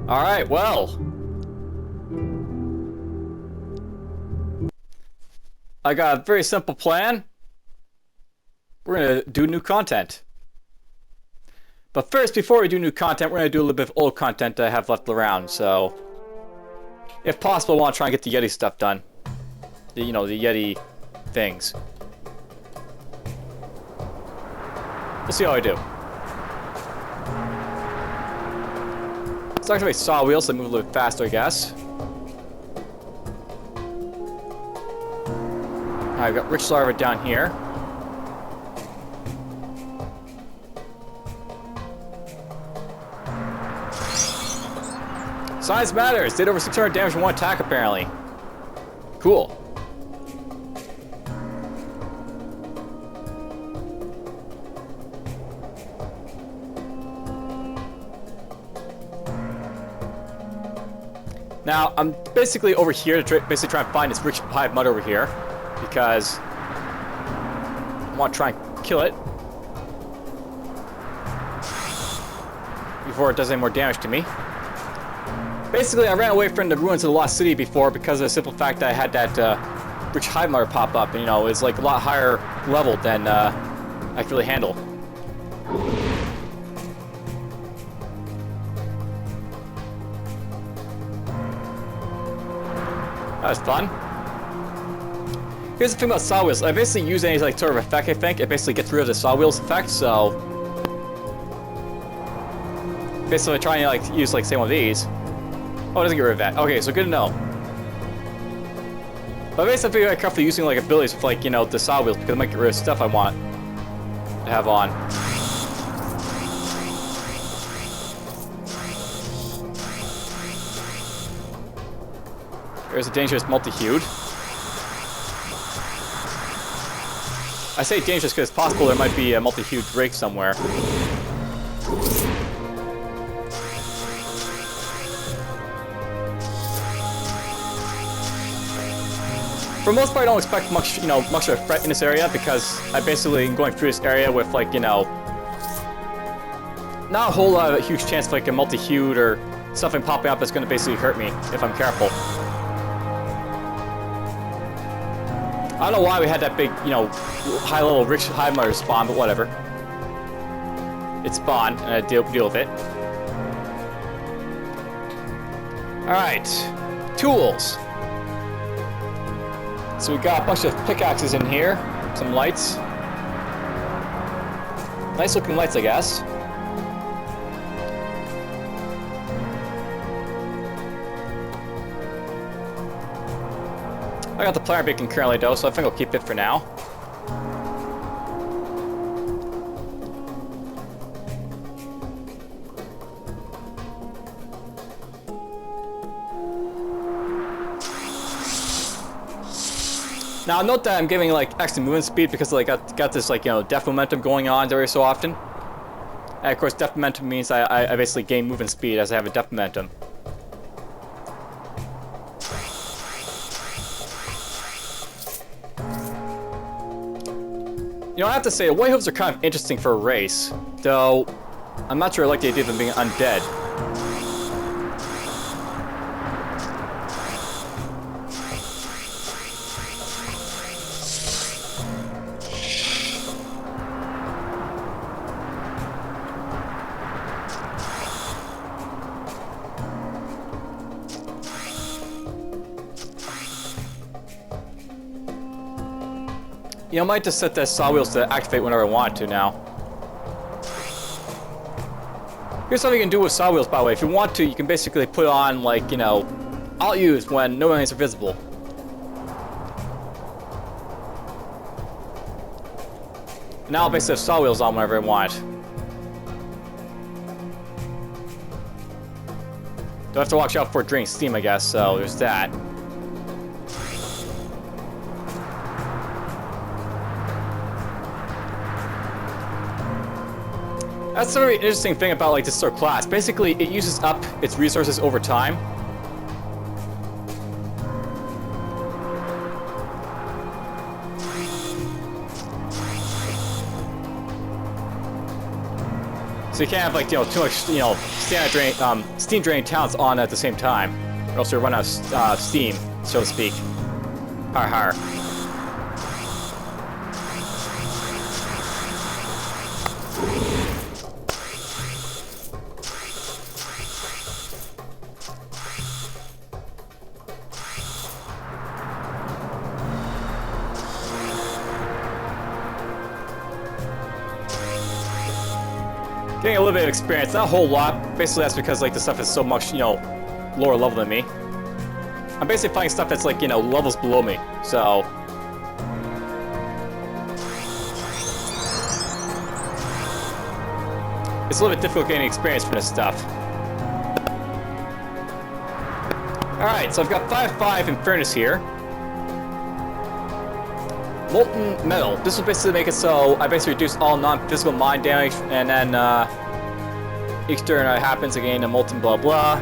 Alright, well. I got a very simple plan. We're going to do new content. But first, before we do new content, we're going to do a little bit of old content that I have left around, so... If possible, I want to try and get the Yeti stuff done. The Yeti things. We'll see how I do. Let's activate saw wheels so they move a little bit faster, I guess. I've got Ritch Larva down here. Size matters! Did over 600 damage in one attack, apparently. Cool. Now, I'm basically over here to try and find this Ritch Hive Mother over here, because I want to try and kill it before it does any more damage to me. Basically, I ran away from the ruins of the Lost City before because of the simple fact that I had that Ritch Hive Mother pop up, and it's like a lot higher level than I could really handle. That was fun. Here's the thing about saw wheels. I basically use any like sort of effect. I think it basically gets rid of the saw wheels effect. So basically, trying to like use like say one of these. Oh, it doesn't get rid of that. Okay, so good to know. But basically, I feel like carefully using like abilities with like the saw wheels because it might get rid of stuff I want to have on. There's a dangerous multi-hued. I say dangerous because it's possible there might be a multi-hued drake somewhere. For the most part, I don't expect much, much of a threat in this area because I basically am going through this area with like, not a whole lot of a huge chance of like a multi-hued or something popping up that's going to basically hurt me if I'm careful. I don't know why we had that big, high-level Ritch Hive Mother spawn, but whatever. It spawned, and I deal with it. Alright. Tools. So we got a bunch of pickaxes in here. Some lights. Nice-looking lights, I guess. I got the player beacon currently though, so I think I'll keep it for now. Now note that I'm giving like extra movement speed because I got this like depth momentum going on every so often. And of course depth momentum means I basically gain movement speed as I have a depth momentum. I have to say, the White Hooves are kind of interesting for a race, though I'm not sure I like the idea of them being undead. I might just set the saw wheels to activate whenever I want to now. Here's something you can do with saw wheels, by the way. If you want to, you can basically put on, like, alt use when no enemies are visible. Now I'll basically have saw wheels on whenever I want. Don't have to watch out for it draining steam, I guess, so there's that. That's a very interesting thing about like this sort of class. Basically, it uses up its resources over time. So you can't have like, you know, too much, steam drain talents on at the same time, or else you'll run out of steam, so to speak. Har har. Getting a little bit of experience, not a whole lot. Basically, that's because like the stuff is so much, you know, lower level than me. I'm basically finding stuff that's like, you know, levels below me. So it's a little bit difficult getting experience for this stuff. Alright, so I've got 5/5 in Furnace here. Molten Metal. This will basically make it so I basically reduce all non-physical mind damage, and then each turn that happens, I gain a molten blah blah.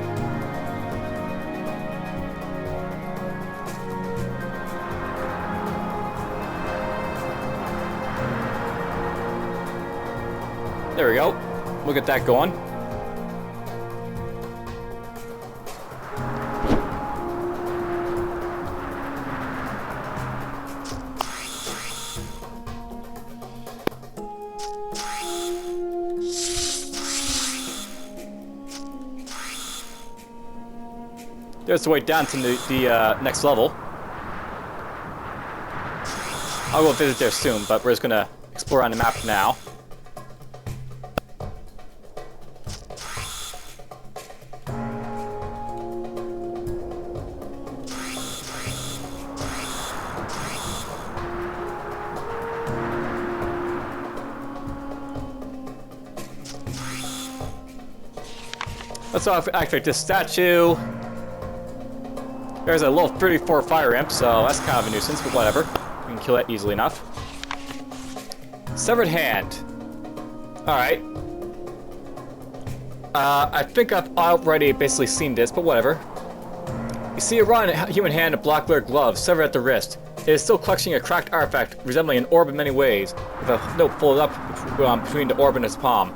There we go. We'll get that going. There's the way down to the next level. I'll go visit there soon, but we're just gonna explore on the map now. Let's activate this statue. There's a level 34 fire imp, so that's kind of a nuisance, but whatever. We can kill that easily enough. Severed hand. Alright. I think I've already basically seen this, but whatever. You see a raw human hand and black leather glove, severed at the wrist. It is still clutching a cracked artifact resembling an orb in many ways, with a note folded up between the orb and its palm.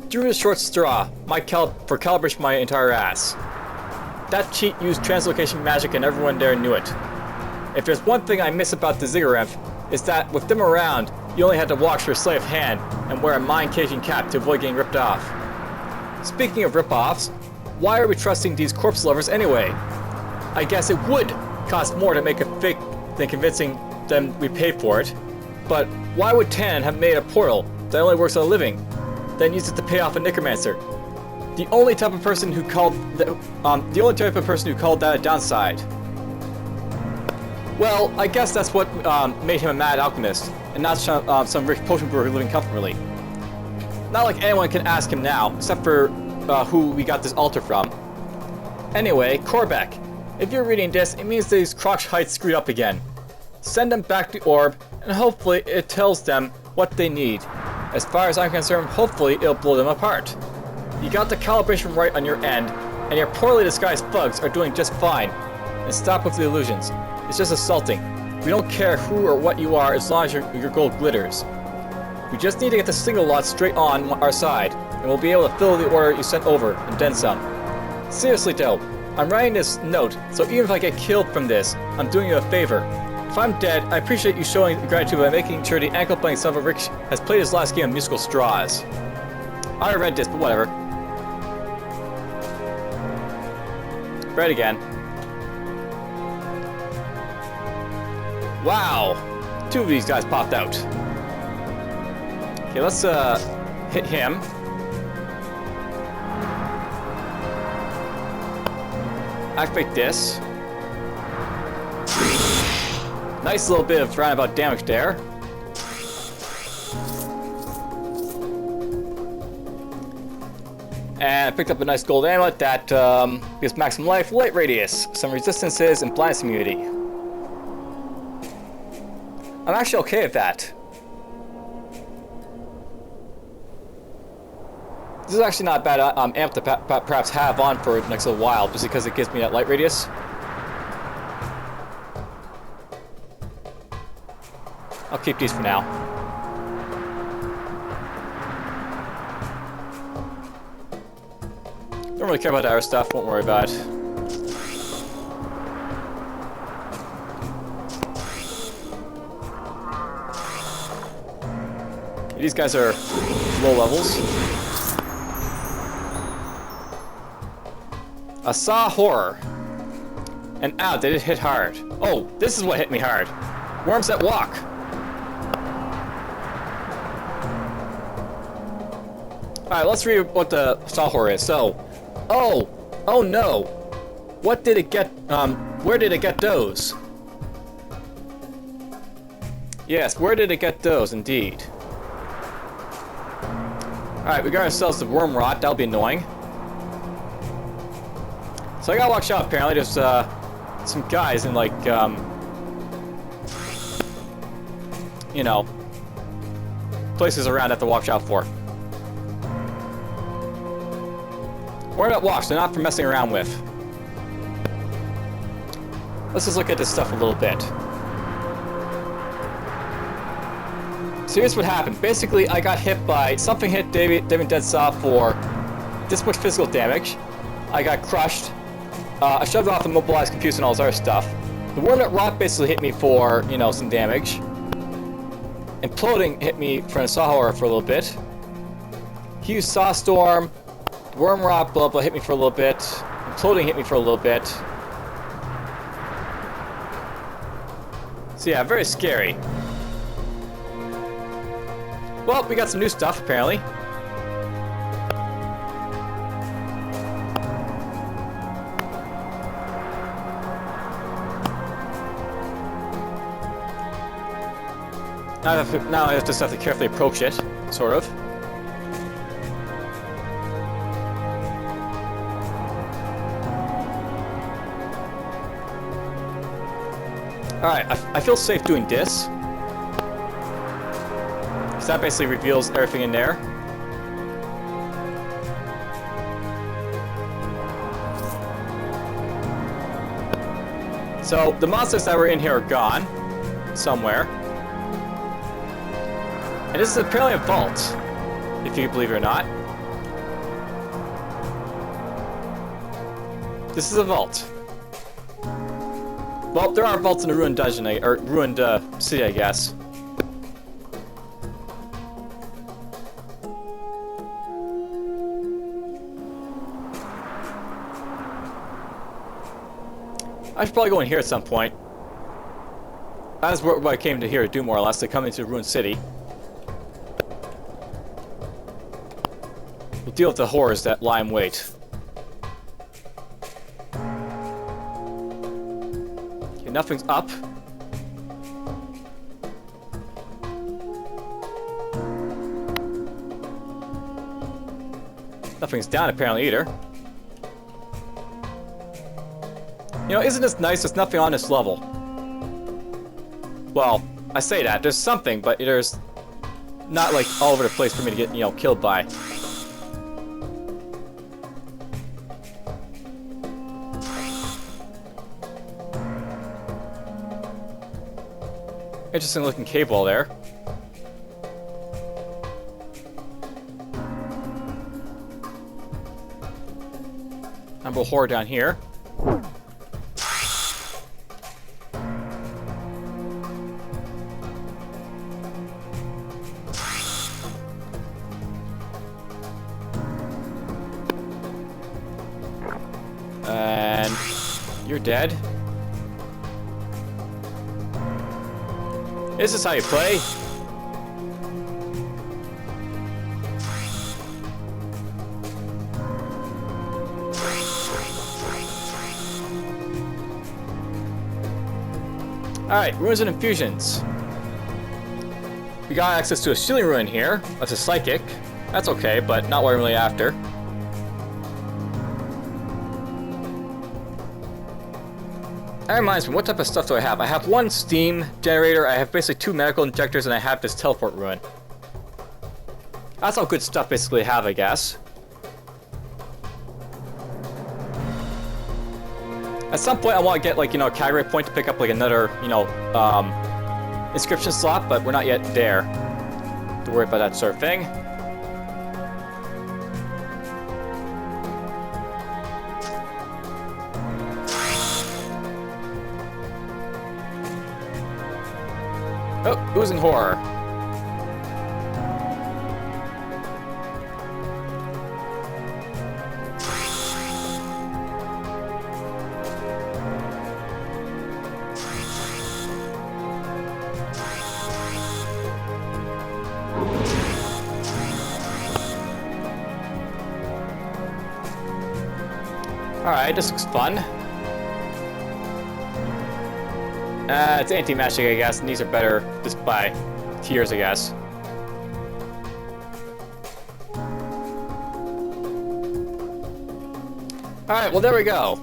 Drew the short straw, for calibration my entire ass. That cheat used translocation magic and everyone there knew it. If there's one thing I miss about the Zigguramp, it's that with them around, you only had to watch for a sleight of hand and wear a mind-caging cap to avoid getting ripped off. Speaking of rip-offs, why are we trusting these corpse lovers anyway? I guess it would cost more to make a fake than convincing them we paid for it. But why would Tan have made a portal that only works on a living, then use it to pay off a necromancer? The only type of person who called that a downside. Well, I guess that's what made him a mad alchemist, and not some rich potion brewer living comfortably. Not like anyone can ask him now, except for who we got this altar from. Anyway, Korbeck, if you're reading this, it means these crotch heights screwed up again. Send them back the orb, and hopefully it tells them what they need. As far as I'm concerned, hopefully it'll blow them apart. You got the calibration right on your end, and your poorly disguised thugs are doing just fine. And stop with the illusions. It's just assaulting. We don't care who or what you are as long as your gold glitters. We just need to get the signal lot straight on our side, and we'll be able to fill the order you sent over, and then some. Seriously though, I'm writing this note, so even if I get killed from this, I'm doing you a favor. If I'm dead, I appreciate you showing gratitude by making sure the ankle-biting son of a Ritch has played his last game of musical straws. I read this, but whatever. Right again. Wow! 2 of these guys popped out. Okay, let's hit him. Activate this. Nice little bit of roundabout damage there. And I picked up a nice gold amulet that gives maximum life, light radius, some resistances, and blindness immunity. I'm actually okay with that. This is actually not a bad amp to perhaps have on for the next little while, just because it gives me that light radius. I'll keep these for now. Don't really care about the other stuff, won't worry about it. These guys are low levels. I saw horror. And ow, did it hit hard. Oh, this is what hit me hard. Worms that walk. Alright, let's read what the saw horror is. So, oh no. What did it get, where did it get those? Yes, where did it get those, indeed. Alright, we got ourselves the worm rot, that'll be annoying. So I gotta watch out, apparently. There's, some guys in, like, you know, places around I have to watch out for. Worry about walks, they're not for messing around with. Let's just look at this stuff a little bit. So here's what happened. Basically, I got hit by... Something hit David Deadsaw for this much physical damage. I got crushed. I shoved off immobilized computers and all this other stuff. The worm that rot basically hit me for, you know, some damage. Imploding hit me for a saw horror for a little bit. Huge saw storm. Worm rot blah blah hit me for a little bit. Imploding hit me for a little bit. So yeah, very scary. Well, we got some new stuff apparently. Now I just have to carefully approach it, sort of. Alright, I feel safe doing this. Because that basically reveals everything in there. So, the monsters that were in here are gone. Somewhere. And this is apparently a vault, if you can believe it or not. This is a vault. Well, there are vaults in the ruined dungeon, or ruined city, I guess. I should probably go in here at some point. That is what I came to here to do, more or less, to come into the ruined city. We'll deal with the horrors that lie in wait. Okay, nothing's up. Nothing's down apparently either. You know, isn't this nice? There's nothing on this level. Well, I say that. There's something, but there's not like all over the place for me to get, you know, killed by. Interesting looking cave wall there. Number horror down here. And you're dead. Is this how you play? Alright, ruins and infusions. We got access to a shielding ruin here. That's a psychic. That's okay, but not what I'm really after. That reminds me, what type of stuff do I have? I have one steam generator, I have basically 2 medical injectors, and I have this teleport ruin. That's all good stuff basically have, I guess. At some point I want to get, like, you know, a category point to pick up, like, another, you know, inscription slot, but we're not yet there to worry about that sort of thing. Oozing horror. Alright, this looks fun. It's anti-magic, I guess, and these are better just by tiers, I guess. Alright, well, there we go.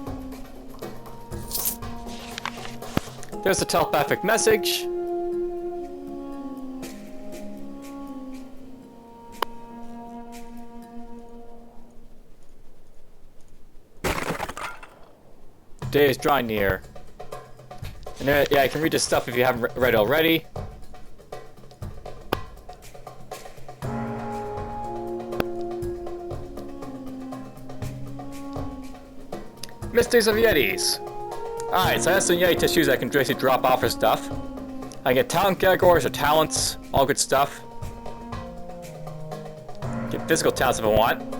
There's the telepathic message. Day is drawing near. And then, yeah, I can read this stuff if you haven't read it already. Mysteries of Yetis. Alright, so I have some Yeti tissues I can basically drop off for stuff. I get talent categories or talents, all good stuff. Get physical talents if I want.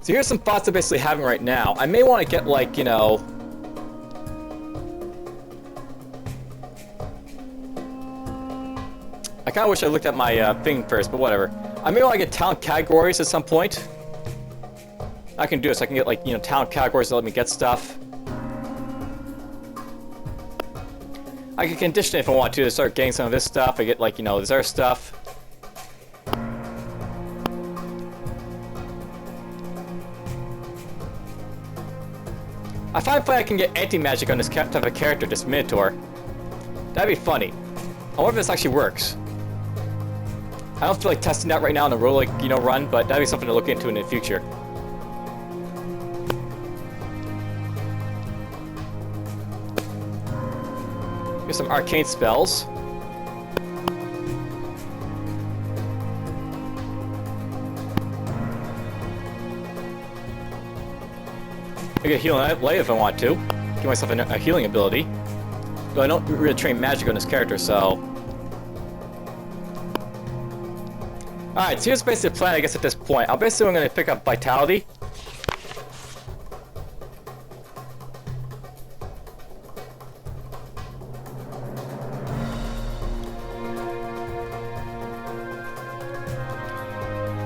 So here's some thoughts I'm basically having right now. I may want to get, like, you know... I kind of wish I looked at my thing first, but whatever. I may want to get talent categories at some point. I can do this. I can get, like, you know, talent categories that let me get stuff. I can condition it if I want to start getting some of this stuff. I get, like, you know, this other stuff. I find I can get anti-magic on this type of character, this Minotaur. That'd be funny. I wonder if this actually works. I don't feel like testing that right now in a real, like, you know, run, but that'd be something to look into in the future. Here's some arcane spells. I get healing light if I want to. Give myself a healing ability. Though I don't really train magic on this character, so... Alright, so here's basically the plan, I guess, at this point. I'm going to pick up Vitality.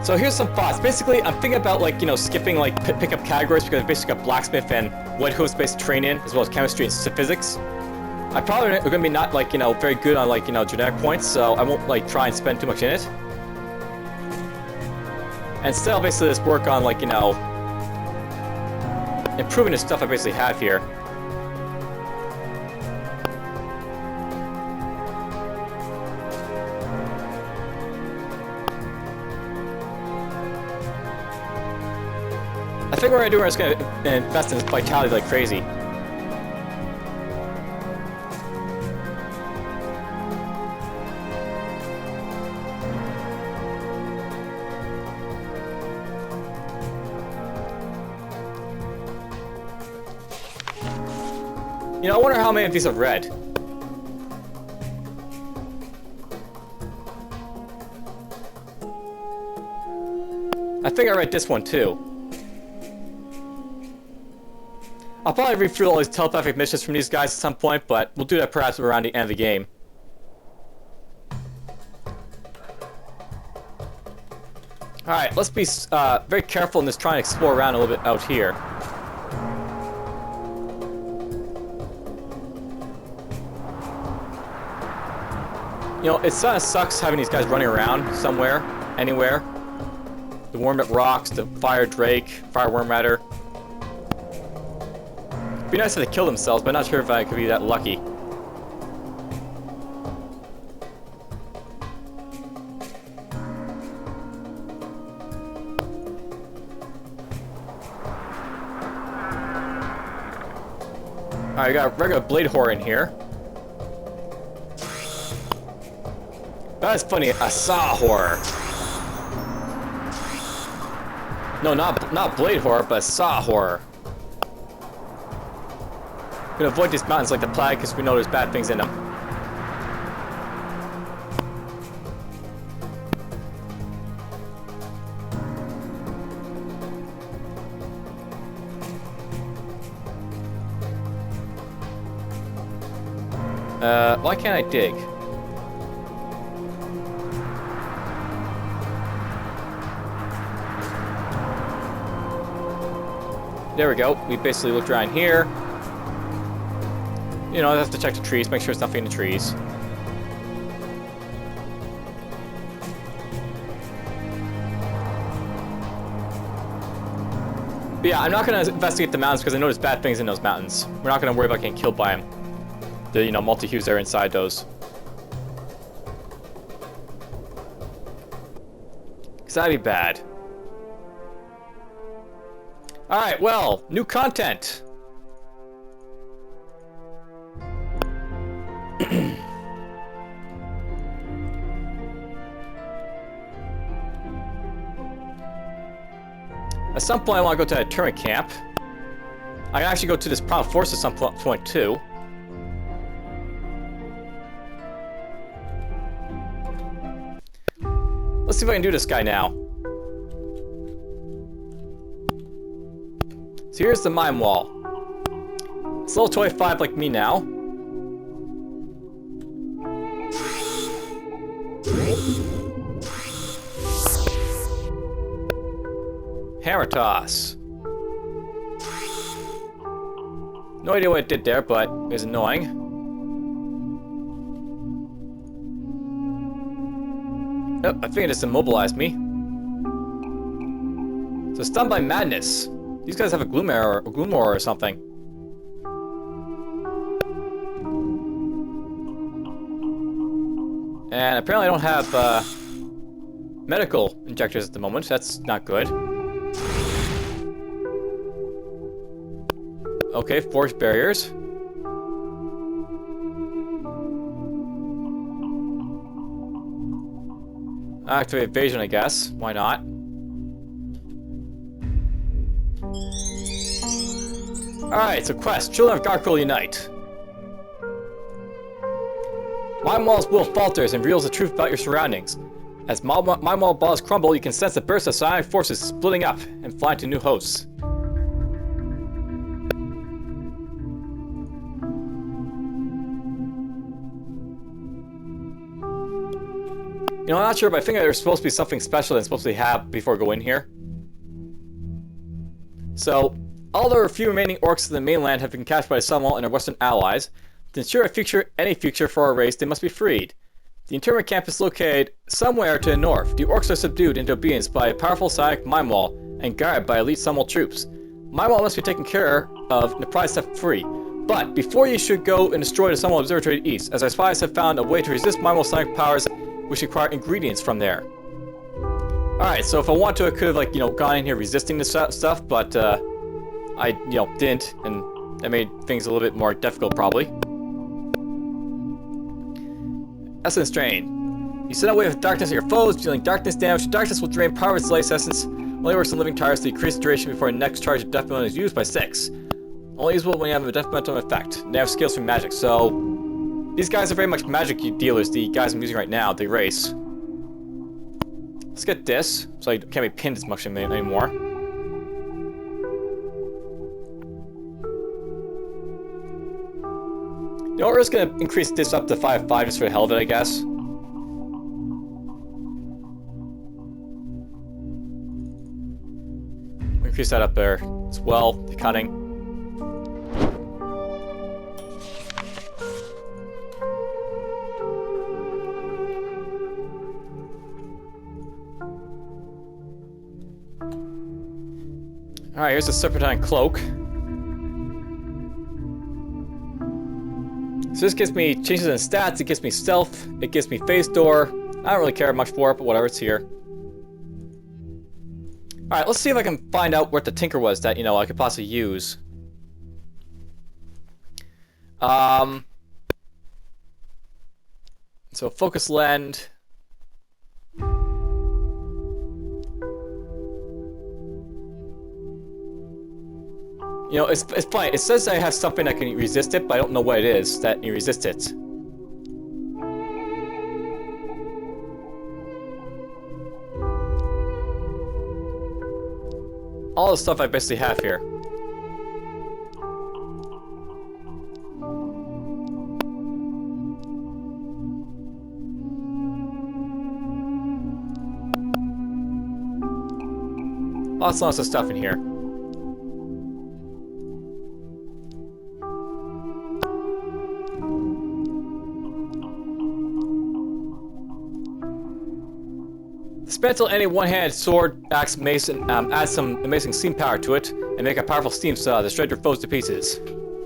So here's some thoughts. Basically, I'm thinking about, like, you know, skipping, like, pick up categories because I basically got Blacksmith and White Hooves based train in, as well as Chemistry and Physics. I probably are going to be not, like, you know, very good on, like, you know, genetic points, so I won't, like, try and spend too much in it. And still, basically, just work on, like, you know, improving the stuff I basically have here. I think what we're going to do is going to invest in Vitality like crazy. You know, I wonder how many of these are red. I think I read this one too. I'll probably read through all these telepathic missions from these guys at some point, but we'll do that perhaps around the end of the game. Alright, let's be very careful in this, trying to explore around a little bit out here. You know, it kind of sucks having these guys running around somewhere, anywhere. The Worm-Nut Rocks, the Fire Drake, Fire Worm Matter. It'd be nice if they kill themselves, but I'm not sure if I could be that lucky. Alright, we got a regular blade horror in here. That's funny, a saw horror. No, not blade horror, but saw horror. Gonna avoid these mountains like the plague because we know there's bad things in them. Why can't I dig? There we go. We basically looked around here. You know, I have to check the trees, make sure there's nothing in the trees. But yeah, I'm not going to investigate the mountains because I know there's bad things in those mountains. We're not going to worry about getting killed by them. The, you know, multi-hues that are inside those. Because that'd be bad. Alright, well, new content. At some point I want to go to an Interment Camp. I can actually go to this Proud Force at some point too. Let's see if I can do this guy now. So here's the Mindwall. It's level 25 like me now. Hammer toss. No idea what it did there, but it was annoying. Oh, I think it just immobilized me. So stunned by madness. These guys have a gloom aura or something. And apparently I don't have medical injectors at the moment. That's not good. Okay, force barriers. Activate evasion, I guess. Why not? Alright, so quest. Children of Gargoyle unite. Mindwall's will falters and reveals the truth about your surroundings. As Mindwall balls crumble, you can sense a burst of psionic forces splitting up and flying to new hosts. You know, I'm not sure, but I think there's supposed to be something special that's supposed to have before we go in here. So, all the few remaining orcs of the mainland have been captured by Mindwall and their western allies. To ensure any future for our race, they must be freed. The internment camp is located somewhere to the north. The orcs are subdued into obedience by a powerful psionic Mindwall and guarded by elite Mindwall troops. Mindwall must be taken care of and the prize set free. But before you should go and destroy the Mindwall Observatory to the east, as our spies have found a way to resist Mindwall psionic powers, which require ingredients from there. Alright, so if I want to, I could have, like, you know, gone in here resisting this stuff, but I, you know, didn't, and that made things a little bit more difficult, probably. Essence Drain. You send away with darkness at your foes, dealing darkness damage. The darkness will drain power of its life essence. Only works on living tires to decrease the duration before the next charge of death metal is used by 6. Only usable when you have a death metal effect. They have skills from magic, so these guys are very much magic dealers, the guys I'm using right now, the race. Let's get this, so I can't be pinned as much anymore. You know what, we're just gonna increase this up to 5/5 just for the hell of it, I guess. Increase that up there as well, the cutting. Alright, here's the Serpentine Cloak. So this gives me changes in stats, it gives me stealth, it gives me phase door. I don't really care much for it, but whatever, it's here. Alright, let's see if I can find out what the tinker was that, you know, I could possibly use. So focus lend. You know, it's funny. It says I have something that can resist it, but I don't know what it is that can resist it. All the stuff I basically have here. Lots of stuff in here. Dismantle any one-handed sword, axe, mason, add some amazing steam power to it, and make a powerful steam saw that shred your foes to pieces.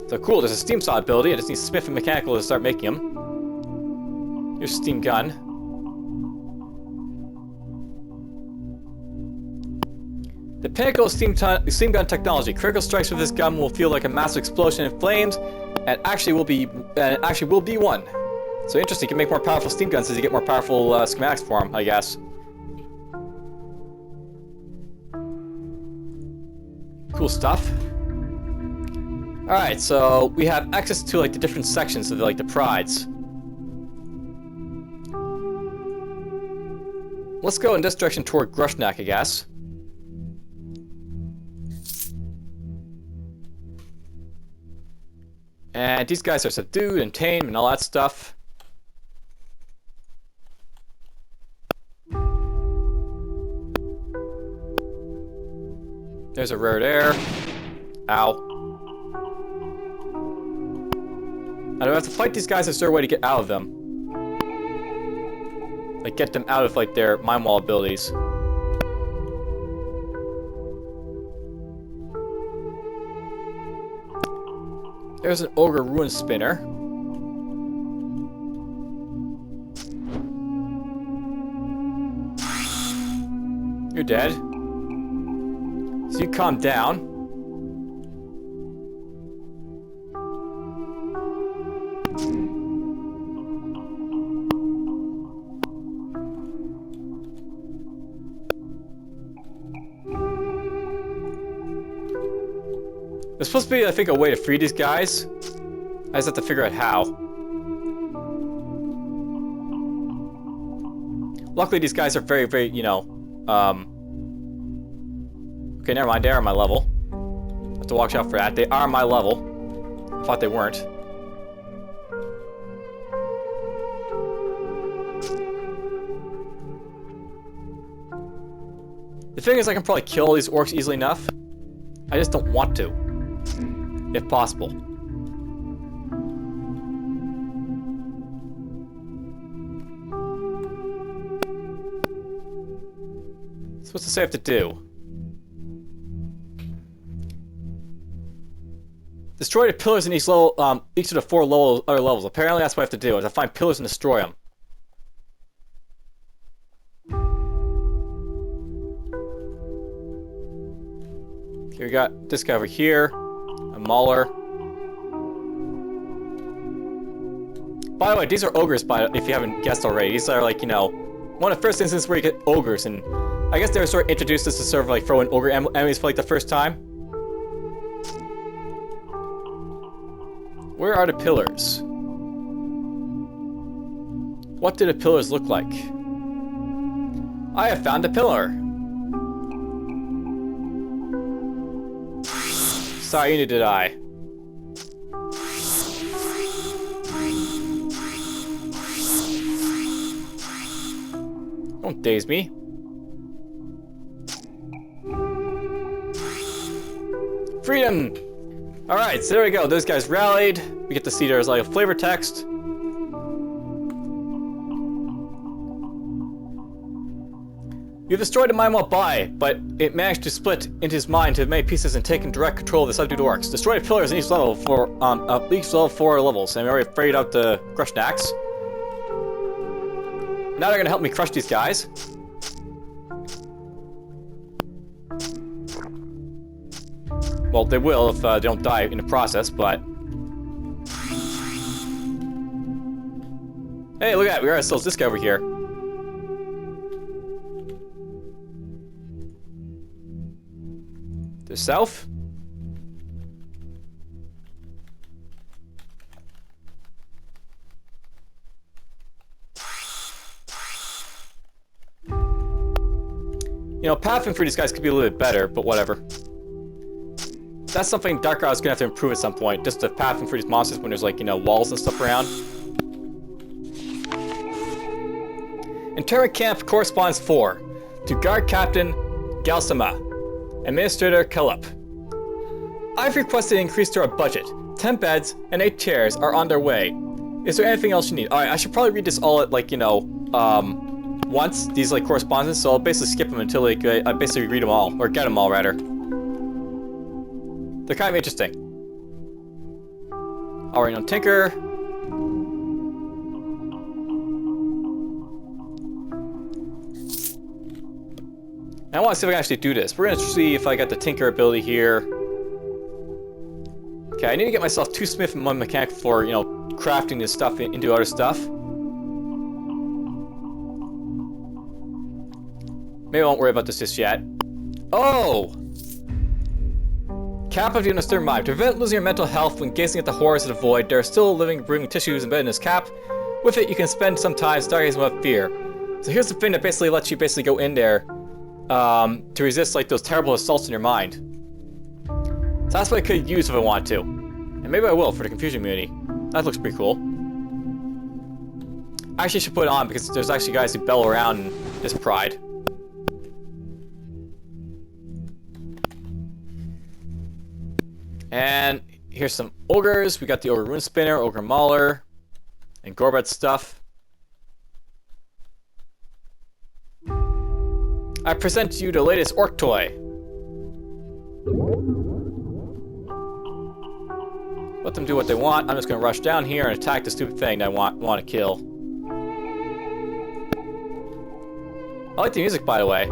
So cool, there's a steam saw ability, I just need Smith and Mechanical to start making them. Here's steam gun. The pinnacle of steam gun technology. Critical strikes with this gun will feel like a massive explosion in flames, and actually will be one. So interesting, you can make more powerful steam guns as you get more powerful schematics for them, I guess. Cool stuff. Alright, so we have access to like the different sections of like the prides. Let's go in this direction toward Grushnak, I guess. And these guys are subdued and tamed and all that stuff. There's a rare air. Ow. I don't have to fight these guys. Is there a way to get out of them? Like, get them out of, like, their Mindwall abilities. There's an Ogre Ruin Spinner. You're dead. So you calm down. There's supposed to be, I think, a way to free these guys. I just have to figure out how. Luckily, these guys are very, very, you know, okay, never mind, they are my level. Have to watch out for that. They are my level. I thought they weren't. The thing is, I can probably kill all these orcs easily enough. I just don't want to. If possible. So what's this I have to do? Destroy the pillars in each level, each of the 4 other levels. Apparently that's what I have to do, is I find pillars and destroy them. Okay, we got this guy over here. A Mauler. By the way, these are ogres, if you haven't guessed already. These are like, you know, one of the first instances where you get ogres, and I guess they were sort of introduced us to sort of like throw in ogre enemies for like the first time. Where are the pillars? What do the pillars look like? I have found a pillar! Sorry, neither did I. Don't daze me. Freedom! Alright, so there we go. Those guys rallied. We get to see there's like a flavor text. You've destroyed the Mindwall but it managed to split into his mind into many pieces and taken direct control of the subdued orcs. Destroy the pillars in each level for at least level 4 levels, and I'm already afraid of the Grushnaks. Now they're gonna help me crush these guys. Well, they will if they don't die in the process, but... Hey, look at that, we got ourselves this guy over here. The south? You know, pathing for these guys could be a little bit better, but whatever. That's something Dark God's gonna have to improve at some point. Just the pathing for these monsters when there's like, you know, walls and stuff around. Interment Camp corresponds 4 to Guard Captain Galsama, Administrator Kellup. I've requested an increase to our budget. 10 beds and 8 chairs are on their way. Is there anything else you need? Alright, I should probably read this all at, like, you know, once, these, like, correspondences, so I'll basically skip them until, like, I basically read them all, or get them all, rather. They're kind of interesting. Alright, no Tinker. I want to see if I can actually do this. We're going to see if I got the Tinker ability here. Okay, I need to get myself 2 Smith and 1 Mechanic for, you know, crafting this stuff into other stuff. Maybe I won't worry about this just yet. Oh! Cap of the Undisturbed Mind. To prevent losing your mental health when gazing at the horrors of the void, there are still living, breathing tissues embedded in this cap. With it, you can spend some time stargazing without fear. So here's the thing that basically lets you basically go in there to resist like those terrible assaults in your mind. So that's what I could use if I want to. And maybe I will for the Confusion immunity. That looks pretty cool. I actually should put it on because there's actually guys who bellow around in this pride. And here's some ogres. We got the Ogre Rune Spinner, Ogre Mauler, and Gorbet stuff. I present to you the latest orc toy. Let them do what they want. I'm just going to rush down here and attack the stupid thing that I want to kill. I like the music, by the way.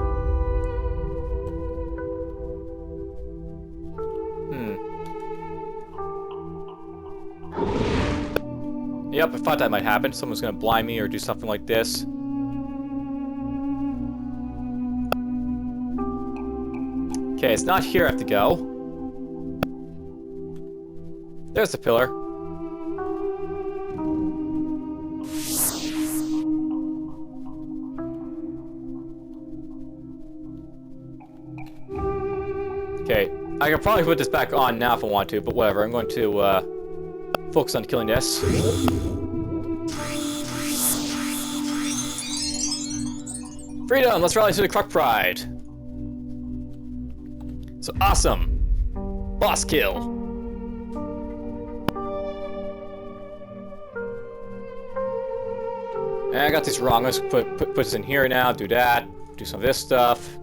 Yep, I thought that might happen. Someone's going to blind me or do something like this. Okay, it's not here I have to go. There's the pillar. Okay, I can probably put this back on now if I want to, but whatever. I'm going to focus on killing this. Freedom! Let's rally to the Croc Pride. So awesome! Boss kill! And I got this wrong. Let's put this in here now, do that, do some of this stuff.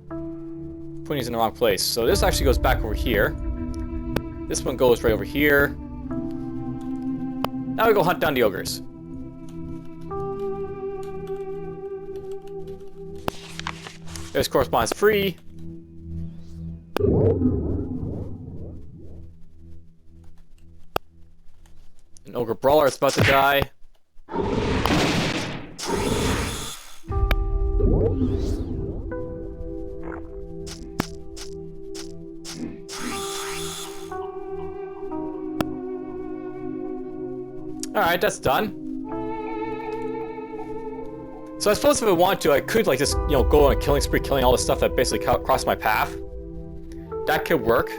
Putting these in the wrong place. So this actually goes back over here. This one goes right over here. Now we go hunt down the ogres. There's correspondence free. An ogre brawler is about to die. Alright, that's done. So I suppose if I want to, I could like just, you know, go on a killing spree, killing all the stuff that basically crossed my path. That could work.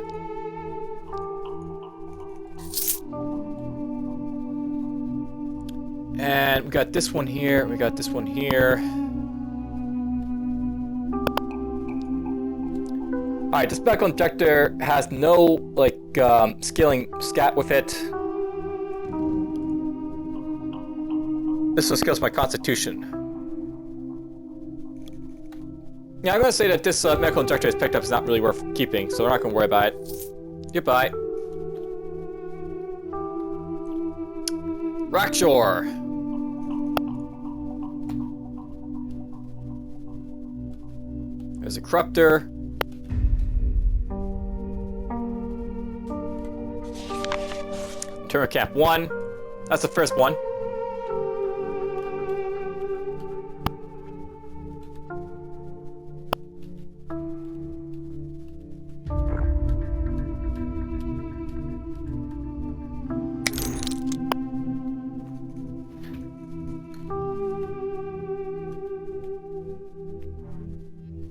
And we got this one here, we got this one here. Alright, this background injector has no, like, scaling scat with it. This one scales my constitution. Yeah, I'm going to say that this medical injector is picked up is not really worth keeping, so we're not going to worry about it. Goodbye. Rakshore. There's a Corruptor. Interment Camp 1. That's the first one.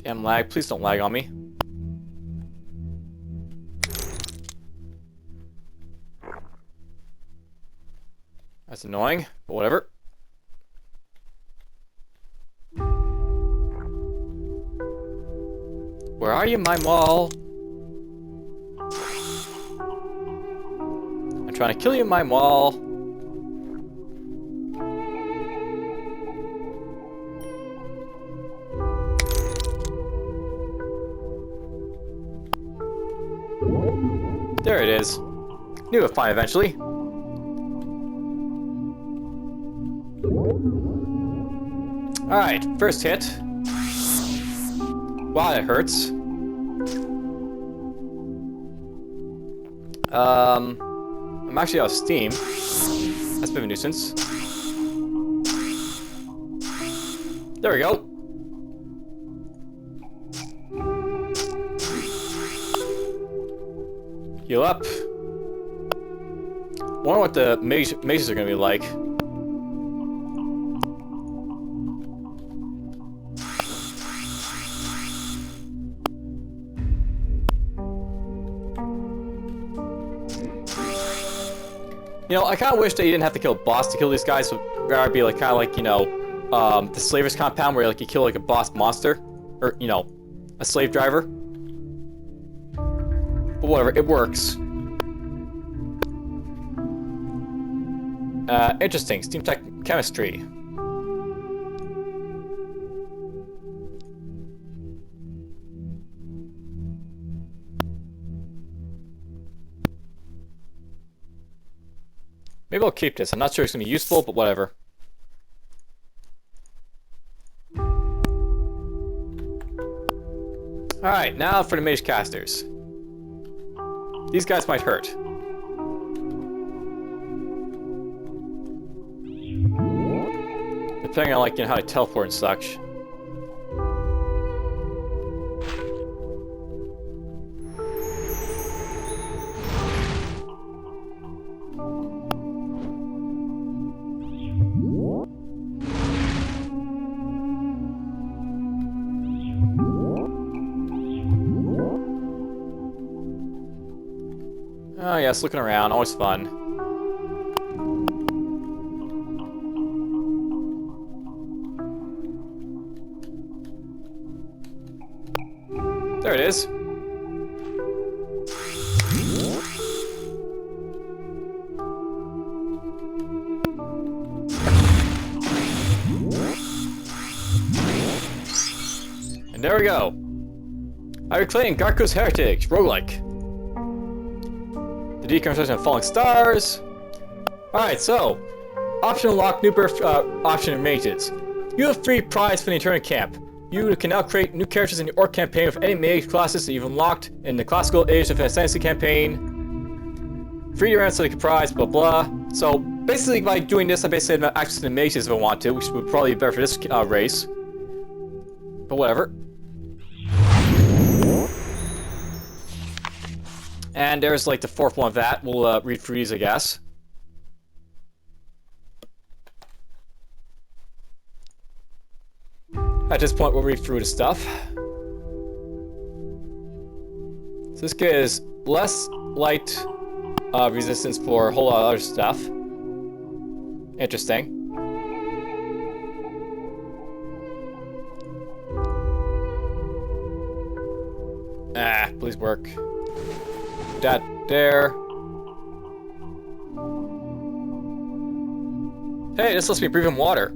Damn lag. Please don't lag on me. That's annoying, but whatever. Where are you, Mindwall? I'm trying to kill you, Mindwall. There it is. Knew it fine eventually. Alright, first hit. Wow, that hurts. I'm actually out of steam. That's a bit of a nuisance. There we go. Heal up. Wonder what the mages are gonna be like. You know, I kind of wish that you didn't have to kill a boss to kill these guys. So rather be like kind of like, you know, the Slaver's Compound, where like you kill like a boss monster, or you know, a slave driver. But whatever, it works. Interesting. Steam Tech Chemistry. Maybe I'll keep this. I'm not sure it's going to be useful, but whatever. Alright, now for the mage casters. These guys might hurt. Depending on, like, you know, how to teleport and such. Oh yes, looking around, always fun. There it is. And there we go. I reclaim Garku's heritage, roguelike. The deconstruction of falling stars. Alright, so option unlock, new birth option and mages. You have free prize for the Interment Camp. You can now create new characters in your Orc campaign with any mage classes that you've unlocked in the classical Age of Ascendancy campaign. Free to run so they can prize, blah blah. So basically by doing this, I basically have access to the mages if I want to, which would probably be better for this race. But whatever. And there's like the fourth one of that. We'll read through these, I guess. At this point, we'll read through the stuff. So this gives less light resistance for a whole lot of other stuff. Interesting. Ah, please work. That there. Hey, this lets me breathe in water.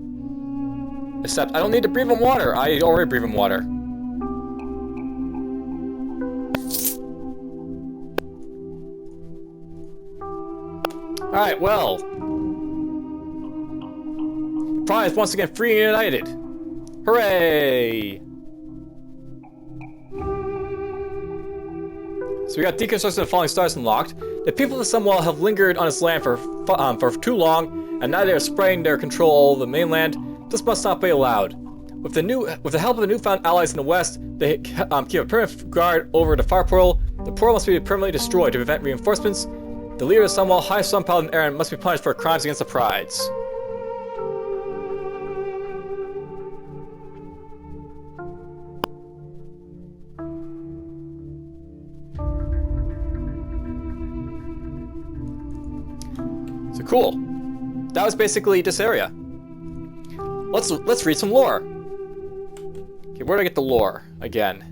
Except I don't need to breathe in water. I already breathe in water. Alright, well. Prize once again free and united. Hooray! So we got deconstruction of falling stars unlocked. The people of Sunwall have lingered on this land for too long, and now they are spreading their control of the mainland. This must not be allowed. With the help of the newfound allies in the west, they keep a permanent guard over the fire portal. The portal must be permanently destroyed to prevent reinforcements. The leader of Sunwall, High Sun Paladin Eruan, must be punished for crimes against the prides. cool. That was basically this area. Let's read some lore. Okay, where do I get the lore again?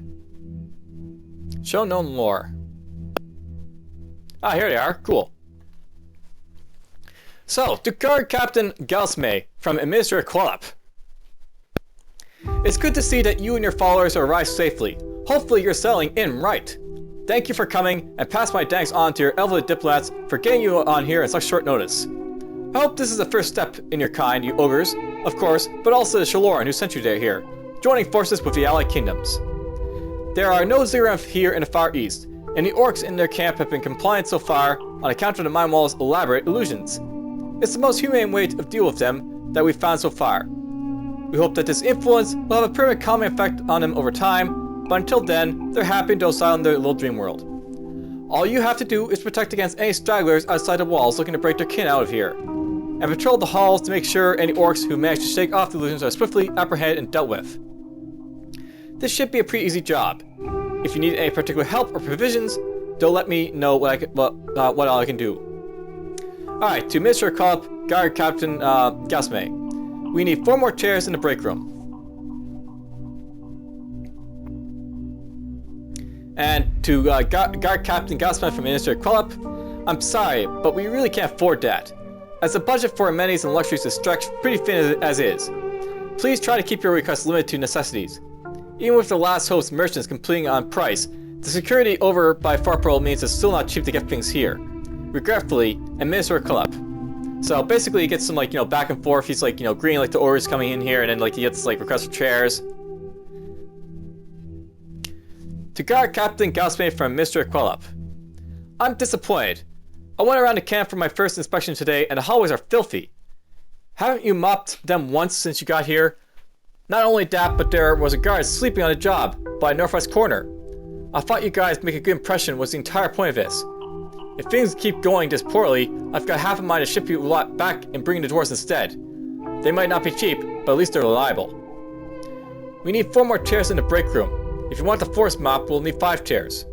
Show known lore. Ah, here they are. Cool. So, to guard Captain Galsme from Administrator Quallop. It's good to see that you and your followers have arrived safely. Hopefully you're settling in right. Thank you for coming, and pass my thanks on to your elderly diplomats for getting you on here at such short notice. I hope this is the first step in your kind, you ogres, of course, but also the Shaloran who sent you here, joining forces with the allied kingdoms. There are no Ziggurat here in the Far East, and the orcs in their camp have been compliant so far on account of the Mindwall's elaborate illusions. It's the most humane way to deal with them that we've found so far. We hope that this influence will have a permanent calming effect on them over time, but until then, they're happy and docile in their little dream world. All you have to do is protect against any stragglers outside the walls looking to break their kin out of here, and patrol the halls to make sure any orcs who manage to shake off the illusions are swiftly apprehended and dealt with. This should be a pretty easy job. If you need any particular help or provisions, don't let me know what all I can do. Alright, to Mr. Quallop, guard Captain Gasme. We need 4 more chairs in the break room. And to guard Captain Gasme from Minister Quallop, I'm sorry, but we really can't afford that, as the budget for amenities and luxuries is stretched pretty thin as is. Please try to keep your requests limited to necessities. Even with the last hope's merchants completing on price, the security over by Farpearl means it's still not cheap to get things here. Regretfully, Administrator Quallop. So basically he gets some back and forth. He's greeting the orders coming in here, and then he gets requests for chairs. To guard Captain Galsme from Mr. Quallop. I'm disappointed. I went around the camp for my first inspection today, and the hallways are filthy. Haven't you mopped them once since you got here? Not only that, but there was a guard sleeping on the job by Northwest Corner. I thought you guys make a good impression was the entire point of this. If things keep going this poorly, I've got half a mind to ship you a lot back and bring the dwarves instead. They might not be cheap, but at least they're reliable. We need 4 more chairs in the break room. If you want the force mop, we'll need 5 chairs.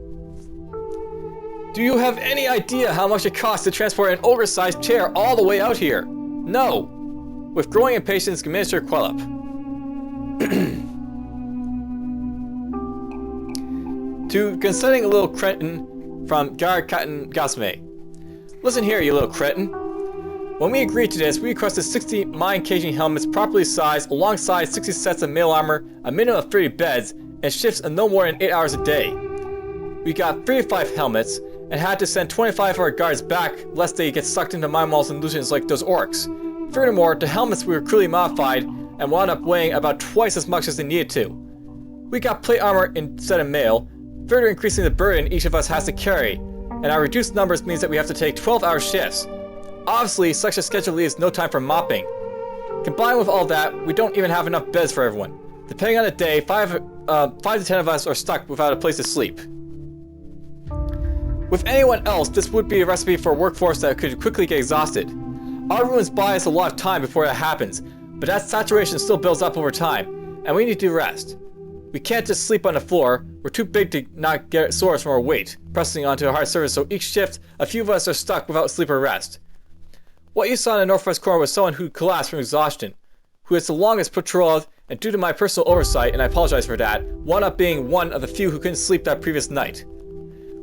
Do you have any idea how much it costs to transport an ogre-sized chair all the way out here? No. With growing impatience, Minister Quallop. To concerning a little cretin from guard Captain Gasme. Listen here, you little cretin. When we agreed to this, we requested 60 mine caging helmets properly sized alongside 60 sets of mail armor, a minimum of 30 beds, and shifts of no more than 8 hours a day. We got 35 helmets, and had to send 25 of our guards back lest they get sucked into Mindwall's illusions like those orcs. Furthermore, the helmets we were crudely modified and wound up weighing about twice as much as they needed to. We got plate armor instead of mail, further increasing the burden each of us has to carry, and our reduced numbers means that we have to take 12-hour shifts. Obviously, such a schedule leaves no time for mopping. Combined with all that, we don't even have enough beds for everyone. Depending on the day, 5 to 10 of us are stuck without a place to sleep. With anyone else, this would be a recipe for a workforce that could quickly get exhausted. Our ruins buy us a lot of time before that happens, but that saturation still builds up over time, and we need to rest. We can't just sleep on the floor. We're too big to not get sores from our weight, pressing onto a hard surface, so each shift, a few of us are stuck without sleep or rest. What you saw in the northwest corner was someone who collapsed from exhaustion, who is the longest patrolled, and due to my personal oversight, and I apologize for that, wound up being one of the few who couldn't sleep that previous night.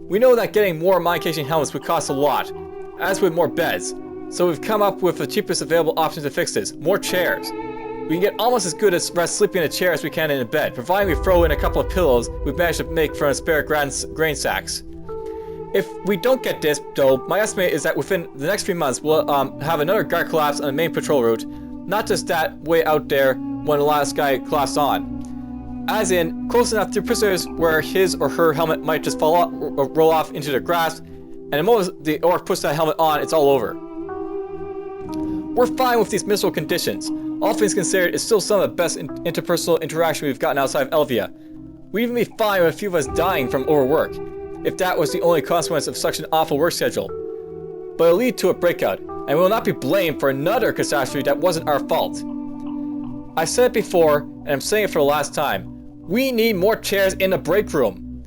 We know that getting more mine casing helmets would cost a lot, as would more beds, so we've come up with the cheapest available option to fix this: more chairs. We can get almost as good as rest sleeping in a chair as we can in a bed, providing we throw in a couple of pillows we've managed to make from spare grain sacks. If we don't get this, though, my estimate is that within the next 3 months we'll have another guard collapse on the main patrol route, not just that way out there when the last guy collapsed on. As in, close enough to prisoners where his or her helmet might just fall off or roll off into their grasp, and the moment the orc puts that helmet on, it's all over. We're fine with these miserable conditions. All things considered, it's still some of the best interpersonal interaction we've gotten outside of Elvia. We'd even be fine with a few of us dying from overwork, if that was the only consequence of such an awful work schedule. But it'll lead to a breakout, and we will not be blamed for another catastrophe that wasn't our fault. I said it before, and I'm saying it for the last time. We need more chairs in the break room.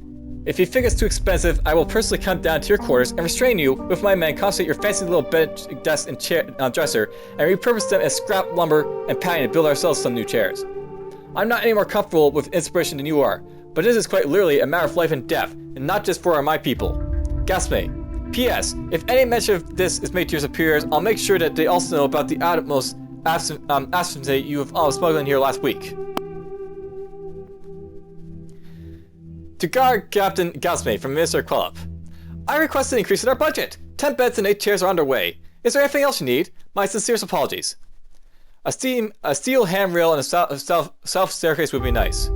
If you think it's too expensive, I will personally come down to your quarters and restrain you with my men, confiscate your fancy little bench, desk, and chair, dresser, and repurpose them as scrap lumber and padding to build ourselves some new chairs. I'm not any more comfortable with inspiration than you are, but this is quite literally a matter of life and death, and not just for my people. Gasme. P.S. If any mention of this is made to your superiors, I'll make sure that they also know about the utmost absence that you have smuggled in here last week. To guard Captain Gasme from Minister Quellup. I request an increase in our budget. 10 beds and 8 chairs are underway. Is there anything else you need? My sincerest apologies. A steel handrail and a south staircase would be nice.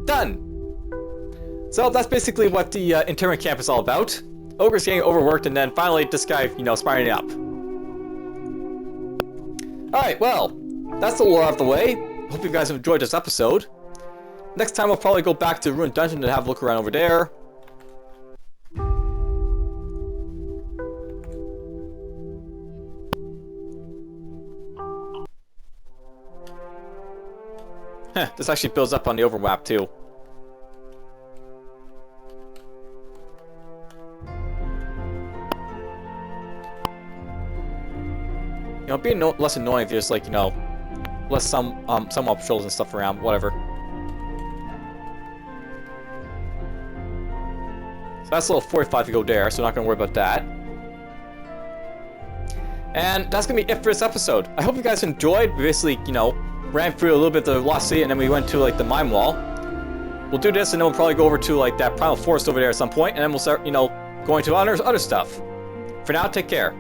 Done! So that's basically what the internment camp is all about. Ogre's getting overworked and then finally this guy, spiraling up. Alright, well, that's the lore out of the way. Hope you guys have enjoyed this episode. Next time, I'll probably go back to Ruined Dungeon and have a look around over there. Heh, this actually builds up on the overlap, too. It'd be less annoying if there's, like, less some patrols and stuff around, whatever. That's a little 45 to go there, so not going to worry about that. And that's going to be it for this episode. I hope you guys enjoyed. We basically, ran through a little bit of the Lost City, and then we went to, like, the Mindwall. We'll do this, and then we'll probably go over to, like, that Primal Forest over there at some point, and then we'll start, going to other stuff. For now, take care.